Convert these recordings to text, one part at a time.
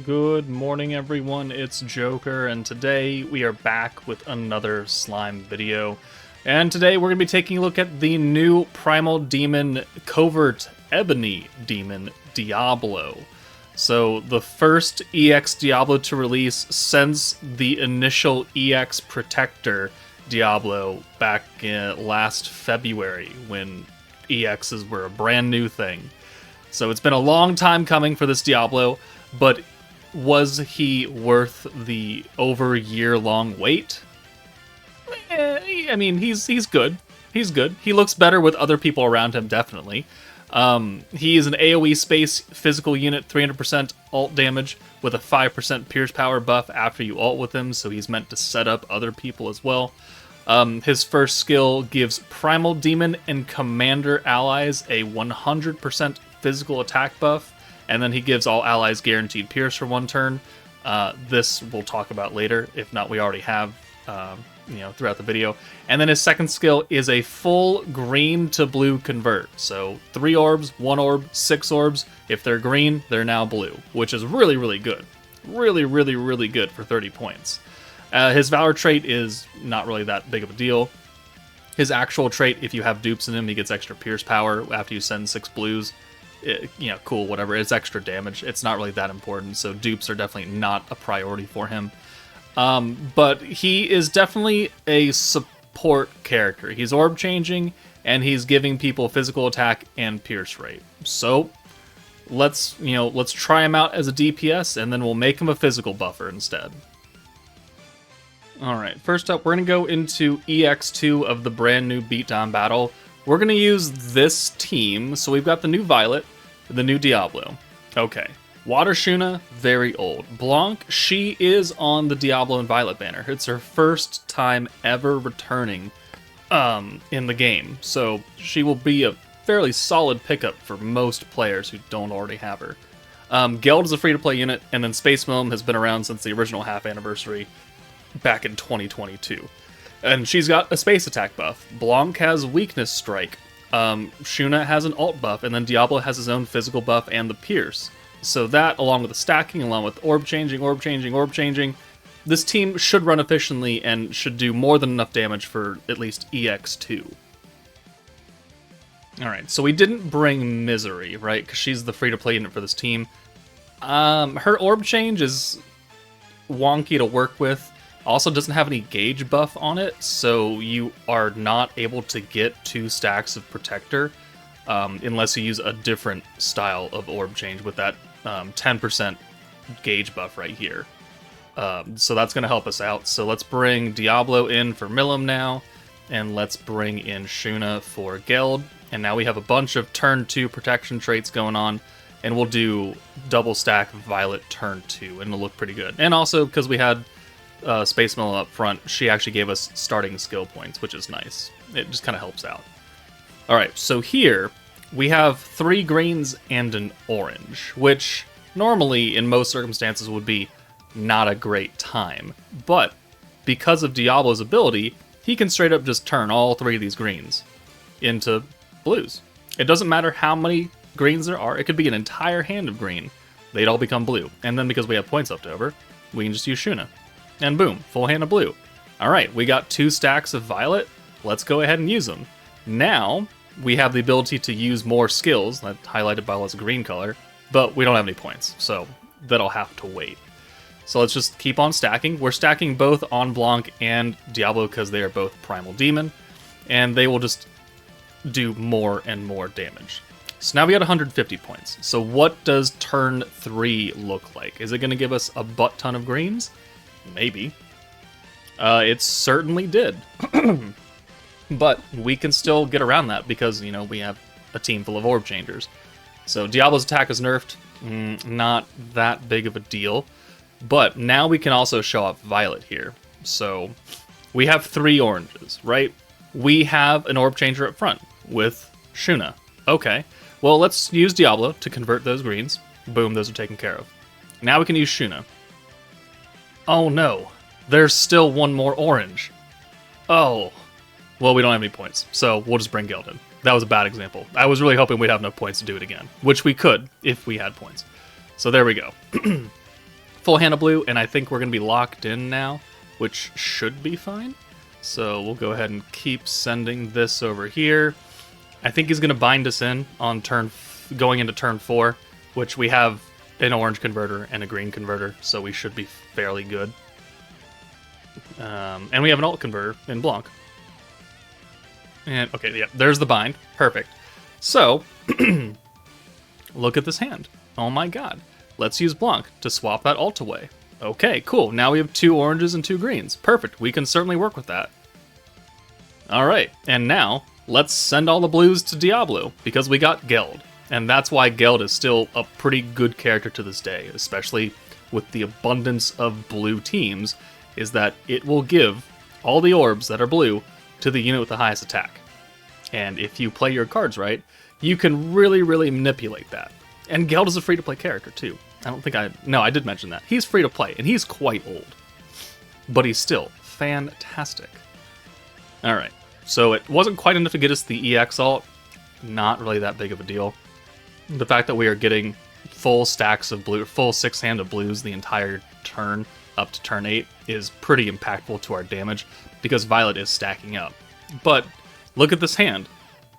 Good morning, everyone. It's Joker, and today we are back with another slime video. And today we're going to be taking a look at the new Primal Demon Covert Ebony Demon Diablo. So, the first EX Diablo to release since the initial EX Protector Diablo back in last February when EXs were a brand new thing. So, it's been a long time coming for this Diablo, but was he worth the over year-long wait? I mean, he's good. He's good. He looks better with other people around him, definitely. He is an AoE space physical unit, 300% ult damage with a 5% pierce power buff after you ult with him, so he's meant to set up other people as well. His first skill gives Primal Demon and Commander allies a 100% physical attack buff, and then he gives all allies guaranteed pierce for one turn. This we'll talk about later. If not, we already have, throughout the video. And then his second skill is a full green to blue convert. So 3 orbs, 1 orb, 6 orbs. If they're green, they're now blue, which is really, really good. Really, really, really good for 30 points. His Valor trait is not really that big of a deal. His actual trait, if you have dupes in him, he gets extra pierce power after you send 6 blues. Cool, whatever. It's extra damage. It's not really that important, so dupes are definitely not a priority for him. But he is definitely a support character. He's orb changing, and he's giving people physical attack and pierce rate. So let's try him out as a DPS, and then we'll make him a physical buffer instead. Alright, first up, we're going to go into EX2 of the brand new beatdown battle. We're going to use this team. So we've got the new Violet, the new Diablo. Okay. Water Shuna, very old. Blanc, she is on the Diablo and Violet banner. It's her first time ever returning in the game. So she will be a fairly solid pickup for most players who don't already have her. Geld is a free-to-play unit, and then Space Gnome has been around since the original half anniversary back in 2022. And she's got a space attack buff. Blanc has weakness strike. Shuna has an ult buff, and then Diablo has his own physical buff and the pierce. So that, along with the stacking, along with orb changing, this team should run efficiently and should do more than enough damage for at least EX2. Alright, so we didn't bring Misery, right? Because she's the free-to-play unit for this team. Her orb change is wonky to work with. Also doesn't have any gauge buff on it, so you are not able to get 2 stacks of Protector unless you use a different style of orb change with that 10% gauge buff right here. So that's going to help us out. So let's bring Diablo in for Milim now, and let's bring in Shuna for Geld. And now we have a bunch of turn 2 protection traits going on, and we'll do double stack Violet turn 2, and it'll look pretty good. And also, because we had Space Mill up front, she actually gave us starting skill points, which is nice. It just kind of helps out. Alright, so here we have 3 greens and an orange, which normally in most circumstances would be not a great time. But because of Diablo's ability, he can straight up just turn all 3 of these greens into blues. It doesn't matter how many greens there are, it could be an entire hand of green. They'd all become blue. And then because we have points left over, we can just use Shuna. And boom, full hand of blue. Alright, we got 2 stacks of Violet. Let's go ahead and use them. Now, we have the ability to use more skills, that highlighted by this green color, but we don't have any points, so that'll have to wait. So let's just keep on stacking. We're stacking both on Blanc and Diablo because they are both Primal Demon, and they will just do more and more damage. So now we got 150 points. So what does turn 3 look like? Is it going to give us a butt ton of greens? Maybe. It certainly did. But we can still get around that because, we have a team full of orb changers. So Diablo's attack is nerfed. Not that big of a deal. But now we can also show off Violet here. So we have 3 oranges, right? We have an orb changer up front with Shuna. Okay. Well, let's use Diablo to convert those greens. Boom, those are taken care of. Now we can use Shuna. Oh no, there's still 1 more orange. Oh, well, we don't have any points, so we'll just bring Geld in. That was a bad example. I was really hoping we'd have enough points to do it again, which we could if we had points. So there we go. full hand of blue, and I think we're going to be locked in now, which should be fine. So we'll go ahead and keep sending this over here. I think he's going to bind us in on going into turn 4, which we have an orange converter and a green converter, so we should be fairly good. And we have an alt converter in Blanc. And, okay, yeah, there's the bind. Perfect. So, look at this hand. Oh my god. Let's use Blanc to swap that alt away. Okay, cool. Now we have 2 oranges and 2 greens. Perfect. We can certainly work with that. Alright, and now, let's send all the blues to Diablo, because we got Geld. And that's why Geld is still a pretty good character to this day, especially with the abundance of blue teams, is that it will give all the orbs that are blue to the unit with the highest attack. And if you play your cards right, you can really, really manipulate that. And Geld is a free-to-play character, too. I did mention that. He's free-to-play, and he's quite old. But he's still fantastic. Alright, so it wasn't quite enough to get us the EX alt. Not really that big of a deal. The fact that we are getting full stacks of blue, full 6-hand of blues the entire turn up to turn 8 is pretty impactful to our damage, because Violet is stacking up. But look at this hand.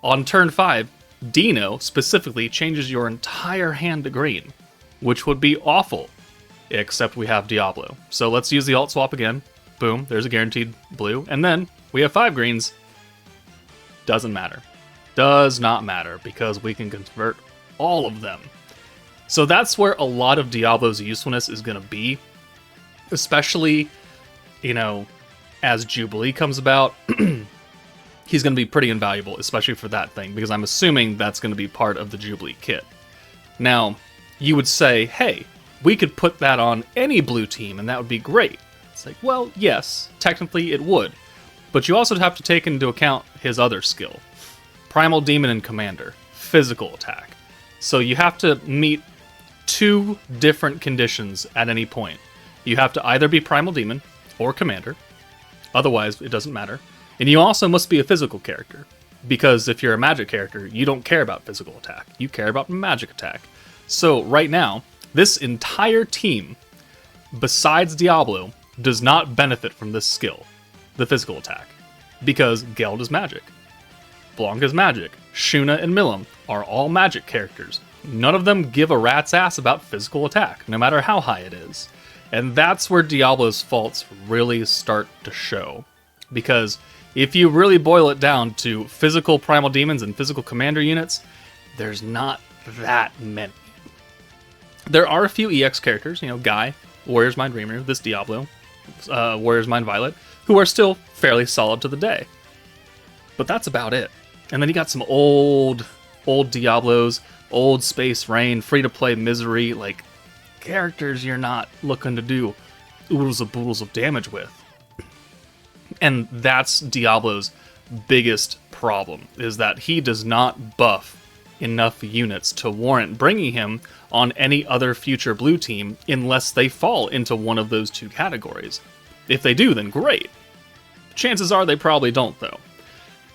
On turn 5, Dino specifically changes your entire hand to green, which would be awful, except we have Diablo. So let's use the alt swap again. Boom, there's a guaranteed blue. And then we have 5 greens. Doesn't matter. Does not matter, because we can convert all of them. So that's where a lot of Diablo's usefulness is going to be, especially, as Jubilee comes about. He's going to be pretty invaluable, especially for that thing, because I'm assuming that's going to be part of the Jubilee kit. Now, you would say, hey, we could put that on any blue team, and that would be great. It's like, well, yes, technically it would. But you also have to take into account his other skill. Primal Demon and Commander. Physical attack. So you have to meet 2 different conditions at any point. You have to either be Primal Demon or Commander. Otherwise, it doesn't matter. And you also must be a physical character. Because if you're a magic character, you don't care about physical attack. You care about magic attack. So right now, this entire team, besides Diablo, does not benefit from this skill, the physical attack. Because Geld is magic. Blanc is magic. Shuna and Milim are all magic characters. None of them give a rat's ass about physical attack, no matter how high it is. And that's where Diablo's faults really start to show. Because if you really boil it down to physical Primal Demons and physical Commander units, there's not that many. There are a few EX characters, Guy, Warrior's Mind Dreamer, this Diablo, Warrior's Mind Violet, who are still fairly solid to the day. But that's about it. And then you got some old Diablos, old Space Rain, free-to-play Misery, like characters you're not looking to do oodles of damage with. And that's Diablo's biggest problem, is that he does not buff enough units to warrant bringing him on any other future blue team unless they fall into one of those 2 categories. If they do, then great. Chances are they probably don't, though.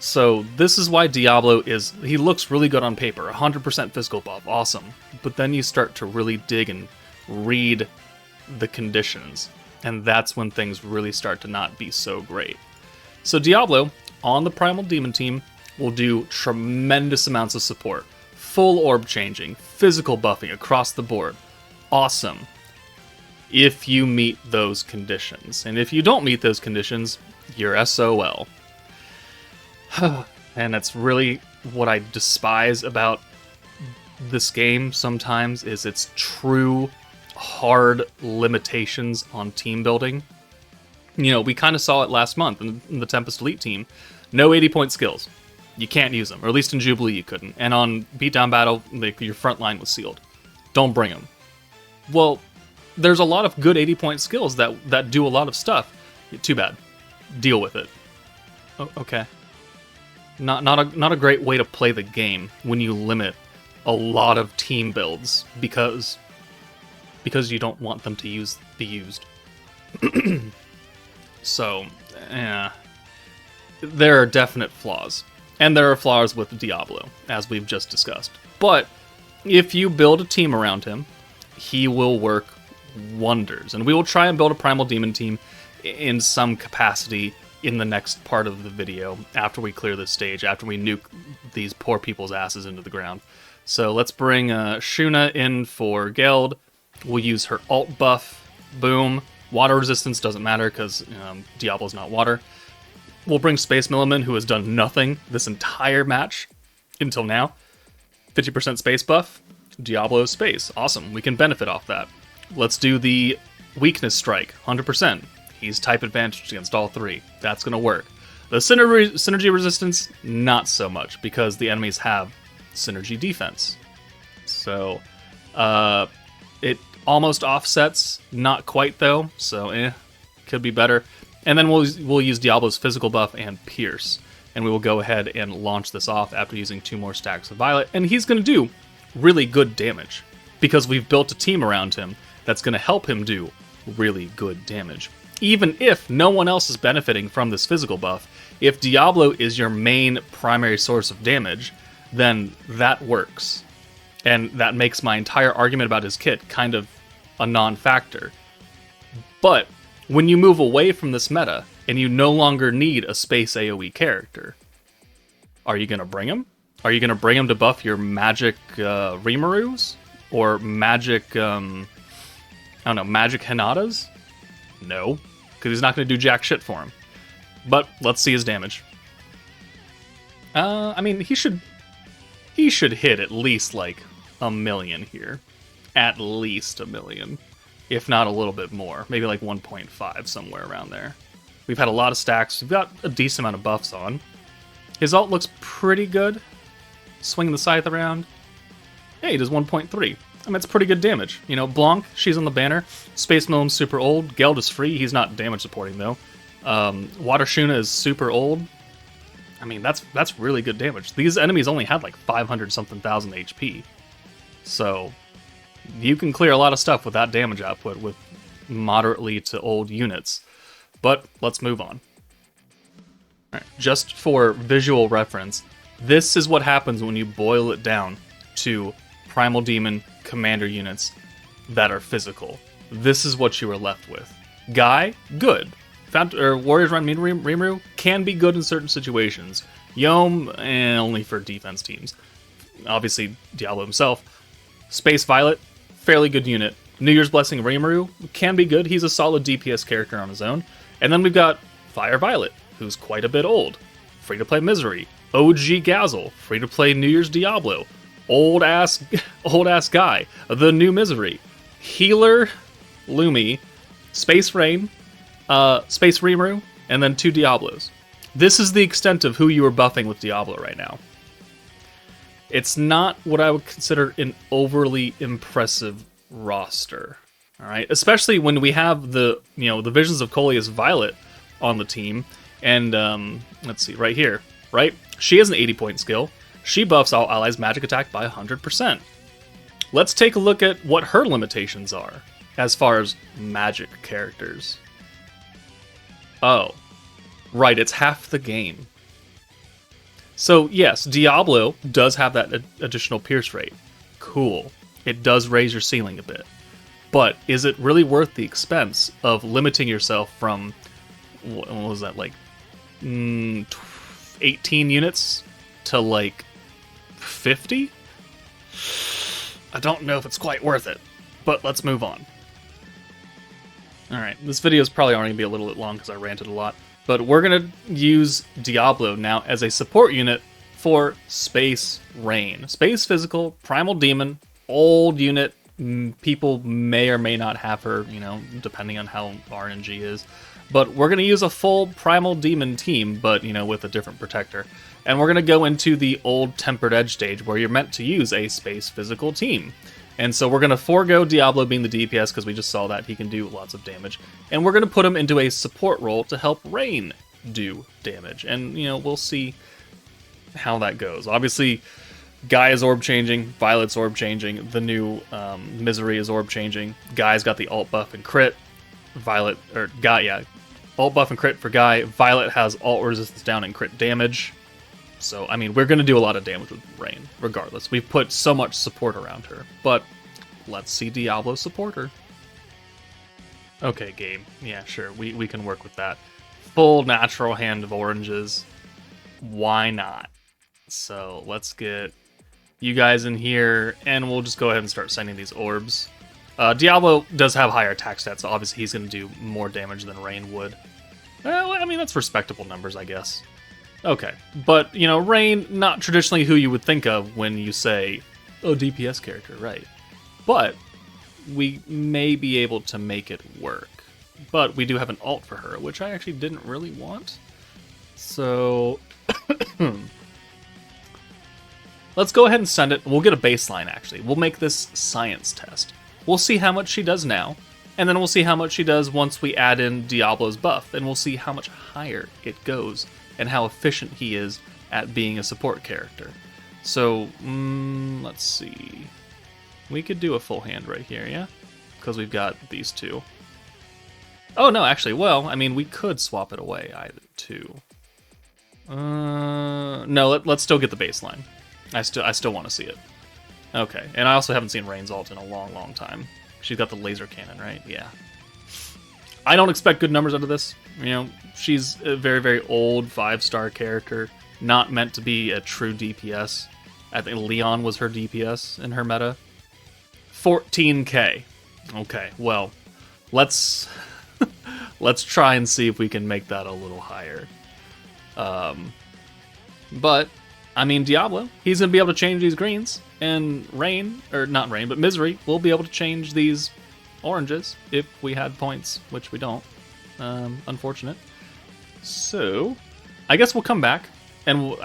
So this is why Diablo he looks really good on paper, 100% physical buff, awesome. But then you start to really dig and read the conditions, and that's when things really start to not be so great. So Diablo, on the Primal Demon team, will do tremendous amounts of support. Full orb changing, physical buffing across the board. Awesome. If you meet those conditions. And if you don't meet those conditions, you're SOL. And that's really what I despise about this game sometimes, is its true hard limitations on team building. We kind of saw it last month in the Tempest Elite team. No 80-point skills. You can't use them, or at least in Jubilee you couldn't. And on Beatdown Battle, your front line was sealed. Don't bring them. Well, there's a lot of good 80-point skills that do a lot of stuff. Too bad. Deal with it. Okay. Not a great way to play the game when you limit a lot of team builds because you don't want them to be used. So, there are definite flaws. And there are flaws with Diablo, as we've just discussed. But if you build a team around him, he will work wonders. And we will try and build a Primal Demon team in some capacity in the next part of the video, after we clear this stage, after we nuke these poor people's asses into the ground. So let's bring Shuna in for Geld. We'll use her alt buff. Boom. Water resistance doesn't matter because Diablo's not water. We'll bring Space Milliman, who has done nothing this entire match until now. 50% space buff. Diablo space. Awesome. We can benefit off that. Let's do the weakness strike. 100%. He's type advantage against all three. That's going to work. The synergy resistance, not so much, because the enemies have synergy defense. So, it almost offsets, not quite though, so could be better. And then we'll use Diablo's physical buff and Pierce, and we will go ahead and launch this off after using 2 more stacks of Violet, and he's going to do really good damage, because we've built a team around him that's going to help him do really good damage. Even if no one else is benefiting from this physical buff, if Diablo is your main primary source of damage, then that works. And that makes my entire argument about his kit kind of a non-factor. But when you move away from this meta, and you no longer need a space AoE character, are you going to bring him? Are you going to bring him to buff your magic Rimarus? Or magic, magic Hinatas? No, because he's not going to do jack shit for him. But let's see his damage. I mean, he should hit at least like 1 million here. At least 1 million. If not a little bit more. Maybe like 1.5, somewhere around there. We've had a lot of stacks. We've got a decent amount of buffs on. His ult looks pretty good. Swinging the scythe around. Yeah, he does 1.3. I mean, that's pretty good damage. You know, Blanc, she's on the banner. Space Millen's super old. Geld is free. He's not damage supporting, though. Water Shuna is super old. I mean, that's really good damage. These enemies only had like 500-something thousand HP. So, you can clear a lot of stuff with that damage output with moderately to old units. But let's move on. All right, just for visual reference, this is what happens when you boil it down to Primal Demon commander units that are physical. This is what you are left with. Guy, good. Warriors Run Rimuru can be good in certain situations. Yom, only for defense teams. Obviously, Diablo himself. Space Violet, fairly good unit. New Year's Blessing Rimuru can be good. He's a solid DPS character on his own. And then we've got Fire Violet, who's quite a bit old. Free-to-play Misery. OG Gazel, free-to-play New Year's Diablo. Old-ass guy. The new Misery. Healer Lumi. Space Rain. Space Rimuru, and then 2 Diablos. This is the extent of who you are buffing with Diablo right now. It's not what I would consider an overly impressive roster. All right, especially when we have the Visions of Coleus Violet on the team, and let's see right here, right? She has an 80-point skill. She buffs all allies' magic attack by 100%. Let's take a look at what her limitations are as far as magic characters. Oh, right, it's half the game. So yes, Diablo does have that additional pierce rate. Cool. It does raise your ceiling a bit. But is it really worth the expense of limiting yourself from, what was that, like 18 units to like 50? I don't know if it's quite worth it, but let's move on. Alright, this video is probably already going to be a little bit long because I ranted a lot, but we're going to use Diablo now as a support unit for Space Rain. Space Physical, Primal Demon, old unit. People may or may not have her, depending on how RNG is. But we're going to use a full Primal Demon team, but, with a different protector. And we're going to go into the old Tempered Edge stage where you're meant to use a Space Physical team. And so we're going to forego Diablo being the DPS because we just saw that he can do lots of damage. And we're going to put him into a support role to help Rain do damage. And, we'll see how that goes. Obviously, Guy is orb changing, Violet's orb changing, the new Misery is orb changing. Guy's got the alt buff and crit. Alt buff and crit for Guy. Violet has alt resistance down and crit damage. So, I mean, we're going to do a lot of damage with Rain, regardless. We've put so much support around her. But let's see Diablo support her. Okay, game. Yeah, sure. We can work with that. Full natural hand of oranges. Why not? So let's get you guys in here, and we'll just go ahead and start sending these orbs. Diablo does have higher attack stats, so obviously he's going to do more damage than Rain would. Well, I mean, that's respectable numbers, I guess. Okay, but, you know, Rain, not traditionally who you would think of when you say, oh, DPS character, right. But we may be able to make it work. But we do have an ult for her, which I actually didn't really want. So let's go ahead and send it. We'll get a baseline, actually. We'll make this science test. We'll see how much she does now, and then we'll see how much she does once we add in Diablo's buff, and we'll see how much higher it goes, and how efficient he is at being a support character. So, let's see. We could do a full hand right here, yeah? Because we've got these two. Oh, no, actually, well, I mean, we could swap it away, either, too. No, let's still get the baseline. I still want to see it. Okay, and I also haven't seen Rain's ult in a long, long time. She's got the laser cannon, right? Yeah. I don't expect good numbers out of this. You know, she's a very, very old 5-star character, not meant to be a true DPS. I think Leon was her DPS in her meta. 14k. Okay, well, let's let's try and see if we can make that a little higher. But I mean, Diablo, he's gonna be able to change these greens, and Rain, or not Rain, but Misery will be able to change these oranges if we had points, which we don't. Unfortunate. So I guess we'll come back, and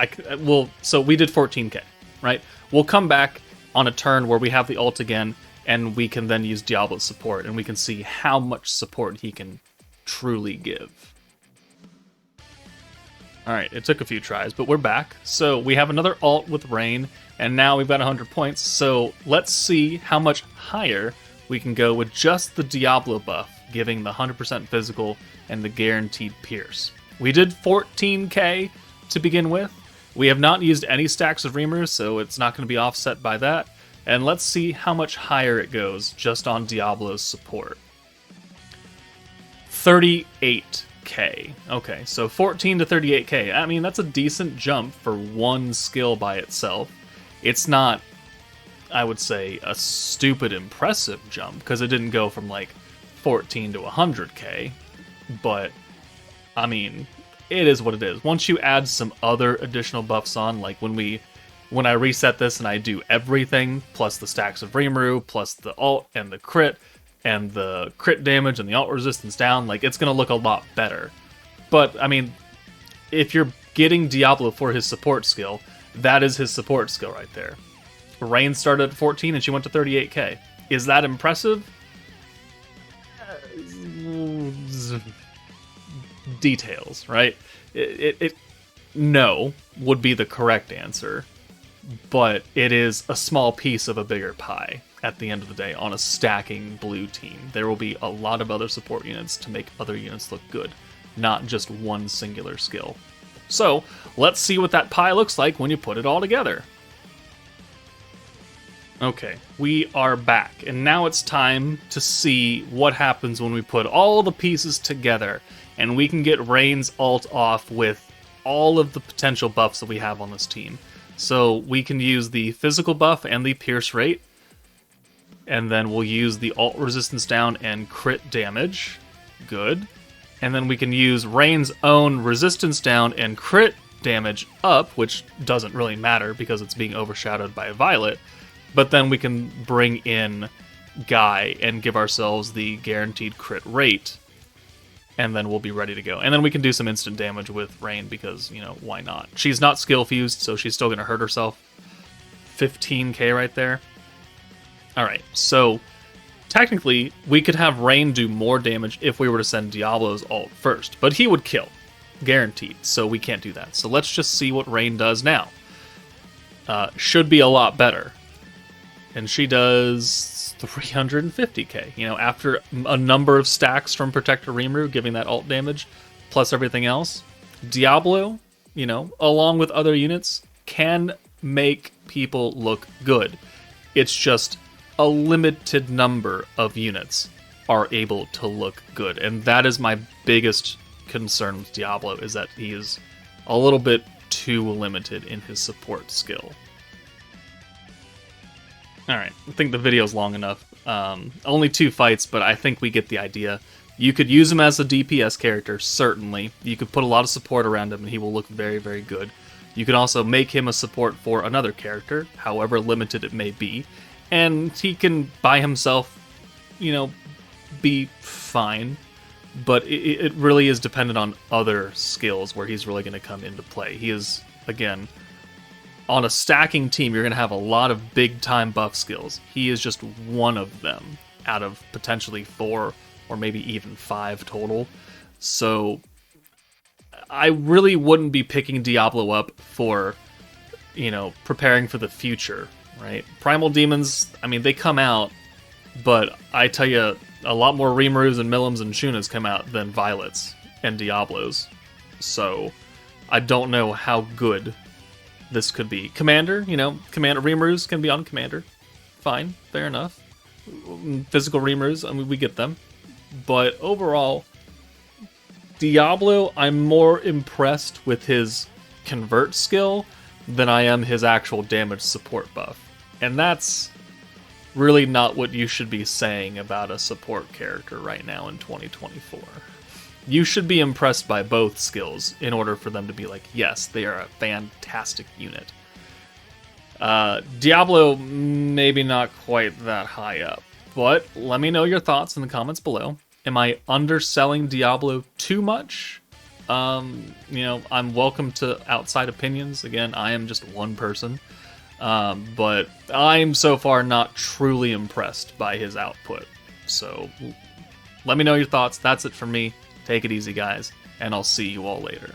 so we did 14k, right? We'll come back on a turn where we have the ult again, and we can then use Diablo's support, and we can see how much support he can truly give. Alright, it took a few tries, but we're back. So we have another ult with Rain, and now we've got 100 points, so let's see how much higher we can go with just the Diablo buff, giving the 100% physical and the guaranteed pierce. We did 14k to begin with. We have not used any stacks of Reamers, so it's not going to be offset by that. And let's see how much higher it goes just on Diablo's support. 38k. Okay, so 14 to 38k. I mean, that's a decent jump for one skill by itself. It's not, I would say, a stupid impressive jump, because it didn't go from like 14 to 100k. But, I mean, it is what it is. Once you add some other additional buffs on, like when I reset this and I do everything, plus the stacks of Rimuru, plus the ult and the crit damage and the ult resistance down, like, it's going to look a lot better. But, I mean, if you're getting Diablo for his support skill, that is his support skill right there. Rain started at 14 and she went to 38k. Is that impressive? Details, right? No would be the correct answer, but it is a small piece of a bigger pie at the end of the day on a stacking blue team. There will be a lot of other support units to make other units look good, not just one singular skill. So let's see what that pie looks like when you put it all together. Okay, we are back, and now it's time to see what happens when we put all the pieces together, and we can get Rain's ult off with all of the potential buffs that we have on this team. So we can use the physical buff and the pierce rate, and then we'll use the ult resistance down and crit damage. Good. And then we can use Rain's own resistance down and crit damage up, which doesn't really matter because it's being overshadowed by Violet. But then we can bring in Guy and give ourselves the guaranteed crit rate, and then we'll be ready to go. And then we can do some instant damage with Rain because, you know, why not? She's not skill fused, so she's still going to hurt herself. 15k right there. Alright, so technically, we could have Rain do more damage if we were to send Diablo's ult first, but he would kill. Guaranteed, so we can't do that. So let's just see what Rain does now. Should be a lot better. And she does 350k, you know, after a number of stacks from Protector Rimuru giving that ult damage, plus everything else. Diablo, you know, along with other units, can make people look good. It's just a limited number of units are able to look good. And that is my biggest concern with Diablo, is that he is a little bit too limited in his support skill. Alright, I think the video's long enough. Only 2 fights, but I think we get the idea. You could use him as a DPS character, certainly. You could put a lot of support around him and he will look very, very good. You can also make him a support for another character, however limited it may be. And he can, by himself, you know, be fine. But it really is dependent on other skills where he's really going to come into play. He is, again, on a stacking team, you're going to have a lot of big-time buff skills. He is just one of them out of potentially 4 or maybe even 5 total. So I really wouldn't be picking Diablo up for, you know, preparing for the future, right? Primal Demons, I mean, they come out, but I tell you, a lot more Rimarus and Millims and Shunas come out than Violets and Diablos. So I don't know how good this could be. Commander, you know, Commander Rimarus can be on Commander. Fine, fair enough. Physical Rimarus, I mean, we get them. But overall, Diablo, I'm more impressed with his convert skill than I am his actual damage support buff. And that's really not what you should be saying about a support character right now in 2024. You should be impressed by both skills in order for them to be like, yes, they are a fantastic unit. Diablo, maybe not quite that high up. But let me know your thoughts in the comments below. Am I underselling Diablo too much? You know, I'm welcome to outside opinions. Again, I am just one person. But I'm so far not truly impressed by his output. So let me know your thoughts. That's it for me. Take it easy, guys, and I'll see you all later.